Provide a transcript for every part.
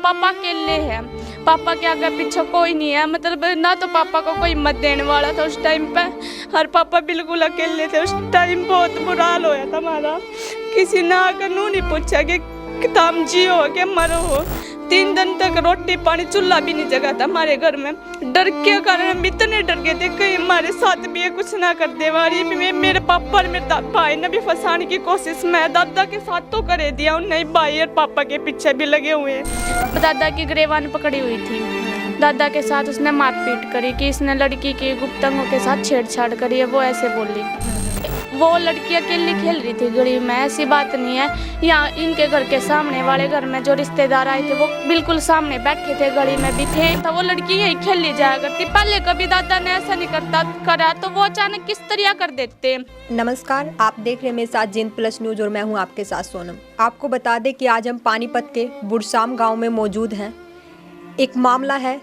पापा अकेले हैं, पापा के आगे पीछे कोई नहीं है, मतलब ना तो पापा को कोई मत देने वाला था उस टाइम पे, और पापा बिल्कुल अकेले थे उस टाइम। बहुत बुरा हाल होया था हमारा। किसी ने आकर नू नहीं पूछा कि तुम जियो हो के मरो हो। 3 दिन तक रोटी पानी चूल्हा भी नहीं जगा था हमारे घर में। डर के कारण हम इतने डर गए थे कहीं हमारे साथ भी कुछ ना कर दे। मेरे पापा और मेरे भाई ने भी फंसाने की कोशिश मैं दादा के साथ तो कर दिया, उन्हें भाई और पापा के पीछे भी लगे हुए हैं। दादा की गिरफ्तारी पकड़ी हुई थी, दादा के साथ उसने मारपीट करी कि इसने लड़की की गुप्तांगों के साथ छेड़छाड़ करी है, वो ऐसे बोली। वो लड़की अकेली खेल रही थी गली में, ऐसी बात नहीं है। यहाँ इनके घर के सामने वाले घर में जो रिश्तेदार आए थे वो बिल्कुल सामने बैठे थे, गली में भी थे, तो वो लड़की यही खेल ली जाया करती। पहले कभी दादा ने ऐसा नहीं करा तो वो अचानक किस तरह कर देते। नमस्कार, आप देख रहे हैं मेरे साथ जिंद प्लस न्यूज और मैं हूं आपके साथ सोनम। आपको बता दें कि आज हम पानीपत के बुरसाम गाँव में मौजूद हैं। एक मामला है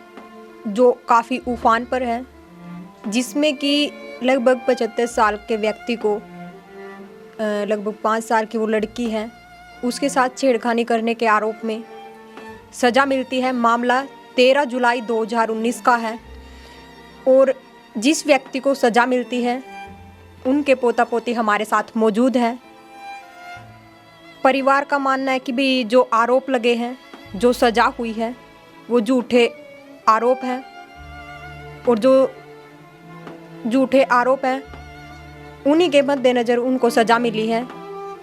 जो काफ़ी उफान पर है, जिसमें कि लगभग 75 साल के व्यक्ति को लगभग 5 साल की वो लड़की है, उसके साथ छेड़खानी करने के आरोप में सज़ा मिलती है। मामला 13 जुलाई 2019 का है और जिस व्यक्ति को सज़ा मिलती है उनके पोता पोती हमारे साथ मौजूद हैं। परिवार का मानना है कि भी जो आरोप लगे हैं, जो सज़ा हुई है वो झूठे आरोप हैं और जो झूठे आरोप हैं उन्हीं के मद्देनज़र उनको सज़ा मिली है।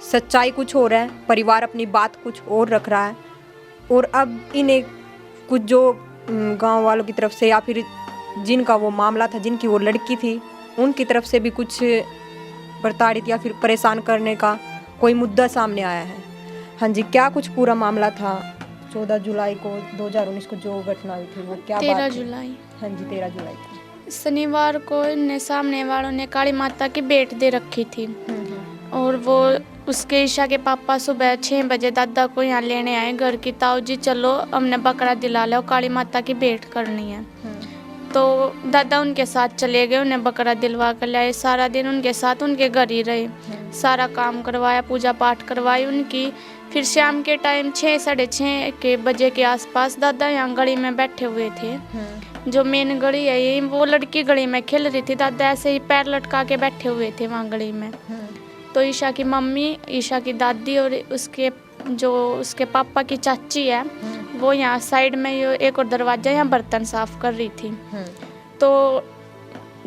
सच्चाई कुछ और है, परिवार अपनी बात कुछ और रख रहा है और अब इन्हें कुछ जो गांव वालों की तरफ से या फिर जिनका वो मामला था, जिनकी वो लड़की थी, उनकी तरफ से भी कुछ प्रताड़ित या फिर परेशान करने का कोई मुद्दा सामने आया है। हाँ जी, क्या कुछ पूरा मामला था 14 जुलाई को 2019 को जो घटना हुई थी वो क्या 13 बात जुलाई। हाँ जी, 13 जुलाई को शनिवार को इन्हें सामने वालों ने काली माता की भेंट दे रखी थी और वो उसके ईशा के पापा सुबह 6 बजे दादा को यहाँ लेने आए घर की। ताऊ जी चलो हमने बकरा दिला लो, काली माता की भेंट करनी है। तो दादा उनके साथ चले गए, उन्हें बकरा दिलवा कर लाए। सारा दिन उनके साथ उनके घर ही रहे, सारा काम करवाया, पूजा पाठ करवाई उनकी। फिर शाम के टाइम 6 साढ़े 6 के बजे के आसपास दादा यहाँ गली में बैठे हुए थे, जो मेन गली है ये, वो लड़की गली में खेल रही थी। दादा ऐसे ही पैर लटका के बैठे हुए थे वहाँ गली में। तो ईशा की मम्मी, ईशा की दादी और उसके पापा की चाची है, वो यहाँ साइड में ये एक और दरवाजा, यहाँ बर्तन साफ कर रही थी। तो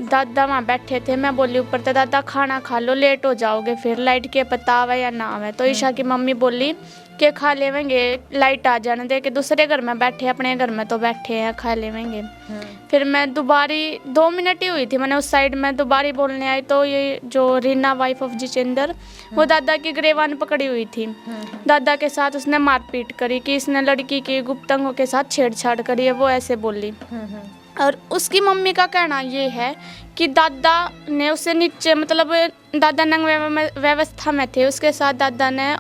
दादा वहाँ बैठे थे, मैं बोली ऊपर तो दादा खाना खा लो, लेट हो जाओगे फिर, लाइट के पता आवे या ना आवे। तो ईशा की मम्मी बोली कि खा लेवेंगे, लाइट आ जाने दे, कि दूसरे घर में बैठे, अपने घर में तो बैठे हैं, खा लेवेंगे। फिर मैं दोबारी 2 मिनट ही हुई थी, मैंने उस साइड में दोबारी बोलने आई तो ये जो रीना वाइफ ऑफ जितेंद्र, वो दादा की गिरफ्तारी पकड़ी हुई थी। दादा के साथ उसने मारपीट करी कि इसने लड़की की गुप्तांगों के साथ छेड़छाड़ करी है, वो ऐसे बोली। और उसकी मम्मी का कहना ये है कि दादा ने उसे नीचे, मतलब दादा नंग व्यवस्था में थे, उसके साथ दादा ने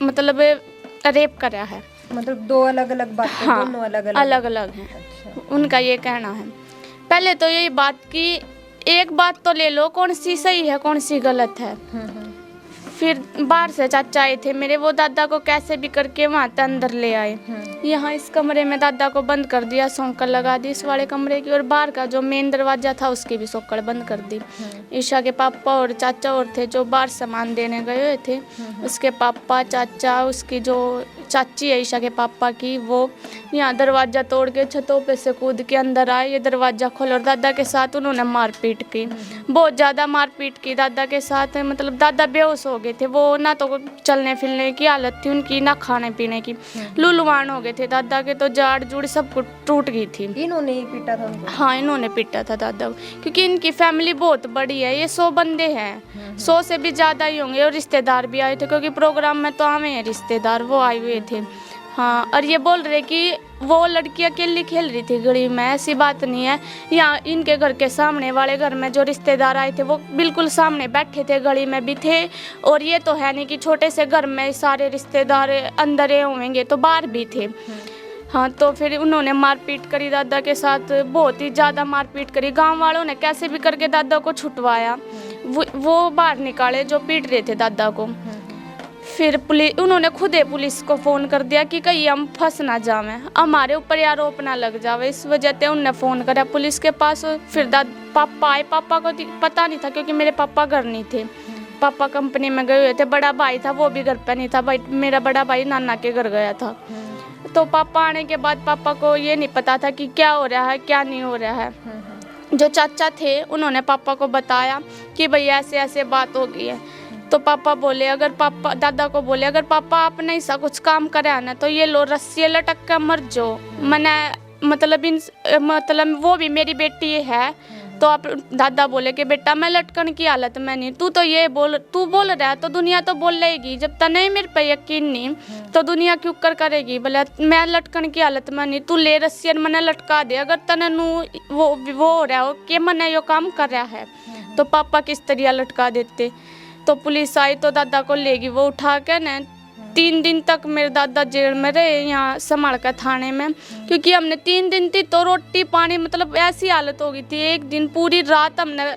मतलब रेप करा है। मतलब 2 अलग-अलग बातें, हाँ, दोनों अलग-अलग हैं। अच्छा। उनका ये कहना है। पहले तो यही बात कि एक बात तो ले लो, कौन सी सही है कौन सी गलत है। फिर बाहर से चाचा आए थे मेरे, वो दादा को कैसे भी करके वहाँ तक अंदर ले आए। यहाँ इस कमरे में दादा को बंद कर दिया, सौंकड़ लगा दी इस वाले कमरे की, और बाहर का जो मेन दरवाजा था उसकी भी सौंकड़ बंद कर दी। ईशा के पापा और चाचा और थे जो बाहर सामान देने गए हुए थे, उसके पापा, चाचा, उसकी जो चाची है ईशा के पापा की, वो यहाँ दरवाज़ा तोड़ के छतों पे से कूद के अंदर आए, ये दरवाज़ा खोल, और दादा के साथ उन्होंने मारपीट की, बहुत ज़्यादा मारपीट की दादा के साथ। मतलब दादा बेहोश हो गए थे, वो ना तो चलने फिरने की हालत थी उनकी, ना खाने पीने की, लुलवान हो गए थे दादा के, तो जाड़ जुड़ सब कुछ टूट गई थी। इन्होंने ही पीटा था उनको? हाँ, इन्होंने पीटा था दादा को, क्योंकि इनकी फैमिली बहुत बड़ी है, ये 100 बंदे हैं, 100 से भी ज़्यादा ही होंगे, और रिश्तेदार भी आए थे, क्योंकि प्रोग्राम में तो आए हैं रिश्तेदार, वो आए हुए थे। हाँ, और ये बोल रहे कि वो लड़की अकेली खेल रही थी गली में, ऐसी बात नहीं है। यहाँ इनके घर के सामने वाले घर में जो रिश्तेदार आए थे वो बिल्कुल सामने बैठे थे, गली में भी थे, और ये तो है नहीं कि छोटे से घर में सारे रिश्तेदार अंदर होंगे, तो बाहर भी थे। हाँ, तो फिर उन्होंने मारपीट करी दादा के साथ, बहुत ही ज़्यादा मारपीट करी। गांव वालों ने कैसे भी करके दादा को छुटवाया, वो बाहर निकाले जो पीट रहे थे दादा को। फिर पुलिस, उन्होंने खुद ही पुलिस को फ़ोन कर दिया कि कहीं हम फंस ना जावें, हमारे ऊपर आरोप ना लग जावे, इस वजह से उनने फ़ोन करा पुलिस के पास। फिर पापा आए, पापा को पता नहीं था क्योंकि मेरे पापा घर नहीं थे, पापा कंपनी में गए हुए थे। बड़ा भाई था वो भी घर पे नहीं था, भाई मेरा बड़ा भाई नाना के घर गया था। तो पापा आने के बाद पापा को ये नहीं पता था कि क्या हो रहा है क्या नहीं हो रहा है। जो चाचा थे उन्होंने पापा को बताया कि भैया ऐसे ऐसे बात हो गई है। तो पापा बोले, अगर पापा दादा को बोले, अगर पापा आपने ऐसा कुछ काम करा ना तो ये लो रस्सी लटक कर मर जाओ। मैंने मतलब वो भी मेरी बेटी है। तो आप दादा बोले कि बेटा मैं लटकन की हालत में नहीं, तू बोल रहा है तो दुनिया तो बोल लेगी, जब तक नहीं मेरे पे यकीन नहीं तो दुनिया क्यों करेगी। बोले मैं लटकन की हालत में नहीं, तू ले रस्सी मैंने लटका दे, अगर तने वो हो रहा हो कि मैंने यो काम कर रहा है तो पापा किस तरह लटका देते। तो पुलिस आई तो दादा को लेगी, वो उठा के न 3 दिन तक मेरे दादा जेल में रहे, यहाँ संभाल कर थाने में। क्योंकि हमने 3 दिन थी तो रोटी पानी मतलब ऐसी हालत हो गई थी। एक दिन पूरी रात हमने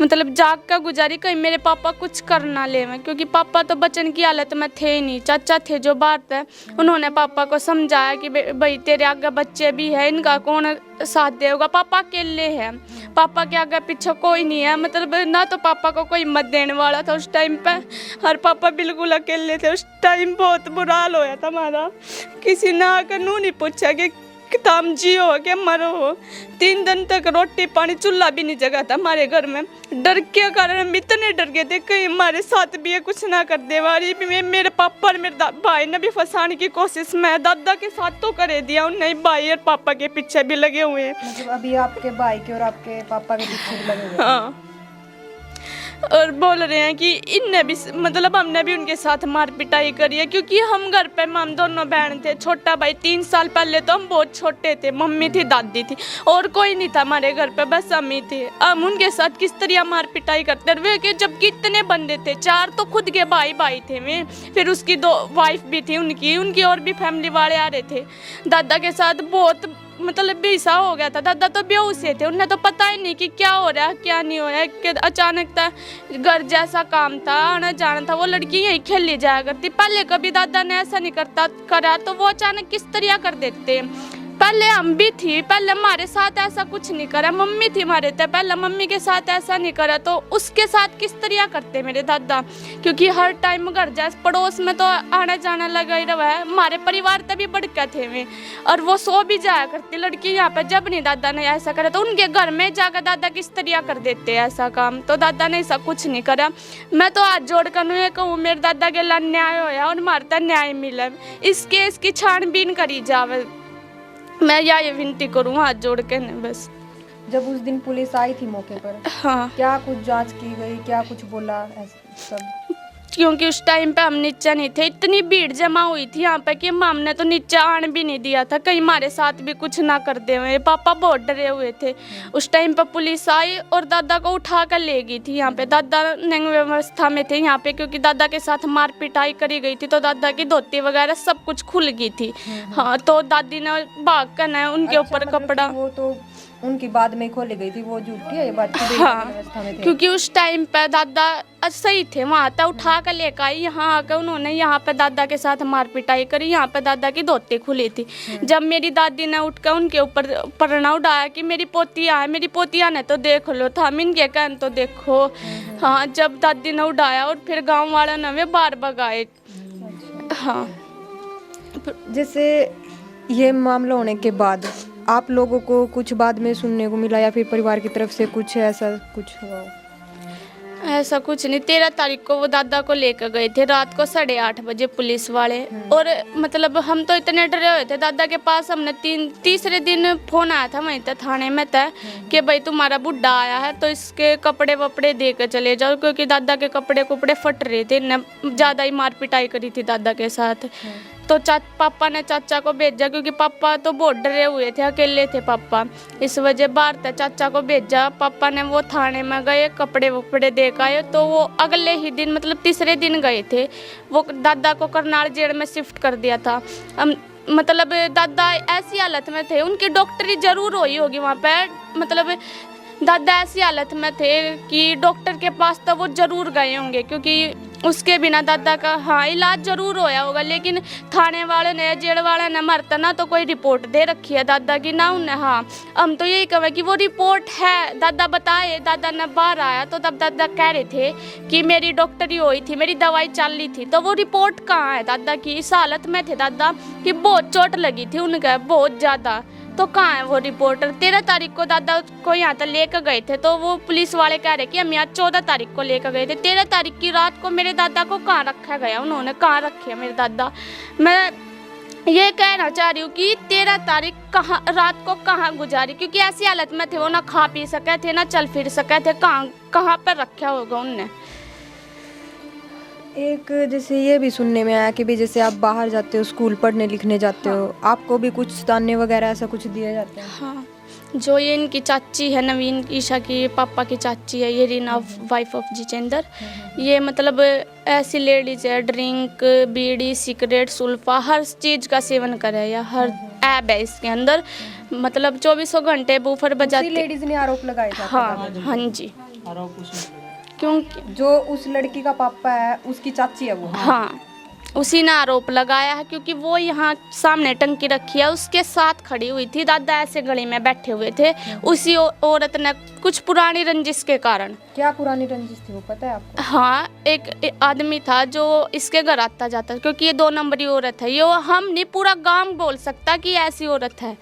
मतलब जाग कर गुजारी, कहीं मेरे पापा कुछ कर ना ले में, क्योंकि पापा तो बचन की हालत में थे ही नहीं। चाचा थे जो बाहर थे, उन्होंने पापा को समझाया कि भाई तेरे आगे बच्चे भी है, इनका कौन साथ देगा, पापा अकेले हैं, पापा के आगे पीछे कोई नहीं है। मतलब ना तो पापा को कोई मत देने वाला था उस टाइम पे, और पापा बिल्कुल अकेले थे। उस टाइम बहुत बुरा हाल होया था हमारा, किसी ने आकर नू नहीं पूछा कि तुम जियो के मरो हो। 3 दिन तक रोटी पानी चूल्हा भी नहीं जगा था हमारे घर में। डर के कारण हम इतने डर गए थे कहीं हमारे साथ भी ये कुछ ना कर दे। मेरे पापा और मेरे भाई ने भी फंसाने की कोशिश में दादा के साथ तो कर दिया, उन्हें भाई और पापा के पीछे भी लगे हुए हैं। मतलब अभी आपके भाई के और आपके पापा के पीछे भी लगे हुए हैं। हाँ, और बोल रहे हैं कि इनने भी मतलब हमने भी उनके साथ मार पिटाई करी है, क्योंकि हम घर पे हम दोनों बहन थे। छोटा भाई 3 साल पहले तो हम बहुत छोटे थे, मम्मी थी दादी थी और कोई नहीं था हमारे घर पे, बस हम ही थे। हम उनके साथ किस तरह मार पिटाई करते रहे कि जबकि इतने बंदे थे, 4 तो खुद के भाई थे वे, फिर उसकी 2 वाइफ भी थी उनकी और भी फैमिली वाले आ रहे थे। दादा के साथ बहुत मतलब बेसा हो गया था, दादा तो बेहोश थे, उन्हें तो पता ही नहीं कि क्या हो रहा है क्या नहीं हो रहा है। कि अचानक था घर जैसा काम था, आना जाना था, वो लड़की यहीं खेली जाया करती। पहले कभी दादा ने ऐसा नहीं करा तो वो अचानक किस तरह कर देते। पहले हम भी थी, पहले हमारे साथ ऐसा कुछ नहीं करा, मम्मी थी हमारे थे, पहले मम्मी के साथ ऐसा नहीं करा तो उसके साथ किस तरह करते मेरे दादा। क्योंकि हर टाइम घर जैसे पड़ोस में तो आना जाना लगा ही रहा है। हमारे परिवार तभी बढ़के थे वे, और वो सो भी जाया करती लड़की यहाँ पे। जब नहीं दादा ने ऐसा करा तो उनके घर में जाकर दादा किस तरह कर देते ऐसा काम, तो दादा ने ऐसा कुछ नहीं करा। मैं तो हाथ जोड़ कर कहूँ मेरे दादा के लिए न्याय होया और मारता न्याय मिले, इस केस की छानबीन करी जावे, मैं यह विनती करूँ हाथ जोड़ के न बस। जब उस दिन पुलिस आई थी मौके पर, हाँ, क्या कुछ जांच की गई, क्या कुछ बोला ऐसा सब? क्योंकि उस टाइम पे हम नीचे नहीं थे, इतनी भीड़ जमा हुई थी यहाँ पे कि हमने तो नीचे आने भी नहीं दिया था, कहीं हमारे साथ भी कुछ ना कर दे हुए। पापा बहुत डरे हुए थे। उस टाइम पे पुलिस आई और दादा को उठा कर ले गई थी यहाँ पे। दादा नंग व्यवस्था में थे यहाँ पे, क्योंकि दादा के साथ मार पिटाई करी गई थी तो दादा की धोती वगैरह सब कुछ खुल गई थी। हाँ, तो दादी ने भाग कर न उनके ऊपर कपड़ा, वो तो उनकी बाद में खोली गई थी, वो झूठी है ये बात? हाँ, व्यवस्था में थे। क्योंकि उस टाइम पे दादा सही थे, वहाँ तक उठा कर लेकर आई, यहाँ आकर उन्होंने यहाँ पे दादा के साथ मार पिटाई करी। यहाँ पे दादा की धोती खुली थी। जब मेरी दादी ने उठकर उनके ऊपर परणा उड़ाया कि मेरी पोतिया है, मेरी पोतिया ने तो देख लो था, इनके कहन तो देखो। हाँ, जब दादी ने उड़ाया और फिर गाँव वालों ने वे बार भगाए। हाँ, जैसे ये मामला होने के बाद आप लोगों को कुछ बाद में सुनने को मिला या फिर परिवार की तरफ से कुछ ऐसा कुछ हुआ? ऐसा कुछ नहीं। 13 तारीख को वो दादा को लेकर गए थे रात को 8:30 बजे पुलिस वाले। और मतलब हम तो इतने डरे हुए थे दादा के पास। हमने तीसरे दिन फोन आया था वहीं तक थाने में था कि भाई तुम्हारा बुढ़ा आया है तो इसके कपड़े वपड़े दे कर चले जाओ, क्योंकि दादा के कपड़े फट रहे थे, ज़्यादा ही मार पिटाई करी थी दादा के साथ। तो पापा ने चाचा को भेजा, क्योंकि पापा तो बहुत डरे हुए थे, अकेले थे पापा, इस वजह बाहर था। चाचा को भेजा, पापा ने वो थाने में गए, कपड़े वपड़े देकर आए। तो वो अगले ही दिन मतलब तीसरे दिन गए थे, वो दादा को करनाल जेल में शिफ्ट कर दिया था। मतलब दादा ऐसी हालत में थे, उनकी डॉक्टरी जरूर हुई होगी वहाँ पे। मतलब दादा ऐसी हालत में थे कि डॉक्टर के पास तो वो जरूर गए होंगे, क्योंकि उसके बिना दादा का हाँ इलाज जरूर होया होगा, लेकिन थाने वाले ने जेल वाले ने मरता ना तो कोई रिपोर्ट दे रखी है दादा की ना उन्हें। हाँ हम तो यही कहें कि वो रिपोर्ट है, दादा बताए, दादा ने बाहर आया तो तब दादा कह रहे थे कि मेरी डॉक्टरी हुई थी, मेरी दवाई चल रही थी, तो वो रिपोर्ट कहाँ है दादा की? इस हालत में थे दादा कि बहुत चोट लगी थी उनका बहुत ज़्यादा, तो कहाँ है वो रिपोर्टर? 13 तारीख को दादा को यहाँ तक लेकर गए थे, तो वो पुलिस वाले कह रहे कि हम यहाँ 14 तारीख को लेकर गए थे। 13 तारीख की रात को मेरे दादा को कहाँ रखा गया? उन्होंने कहाँ रखे मेरे दादा? मैं ये कहना चाह रही हूँ कि 13 तारीख कहाँ रात को कहाँ गुजारी, क्योंकि ऐसी हालत में थे वो, ना खा पी सके थे ना चल फिर सके थे, कहाँ पर रखा होगा उनने। एक जैसे ये भी सुनने में आया कि भी जैसे आप बाहर जाते हो, स्कूल पढ़ने लिखने जाते हो, आपको भी कुछ ताने वगैरह ऐसा कुछ दिए जाते हैं? हाँ, जो ये इनकी चाची है, नवीन ईशा की पापा की चाची है, ये रीना वाइफ ऑफ जितेंद्र, ये मतलब ऐसी लेडीज है ड्रिंक बीड़ी सिगरेट सुल्फा हर चीज़ का सेवन करे, या हर ऐब है इसके अंदर, मतलब 24 घंटे बूफर बजाती। लेडीज ने आरोप लगाए थे? हाँ हाँ जी, क्योंकि जो उस लड़की का पापा है उसकी चाची है वो? हाँ उसी ने आरोप लगाया है, क्योंकि वो यहाँ सामने टंकी रखी है उसके साथ खड़ी हुई थी, दादा ऐसे गली में बैठे हुए थे, उसी औरत ने कुछ पुरानी रंजिश के कारण। क्या पुरानी रंजिश थी वो पता है आपको? हाँ एक आदमी था जो इसके घर आता जाता, क्योंकि ये 2 नंबरी औरत है, ये हम नहीं पूरा गांव बोल सकता कि ऐसी औरत है,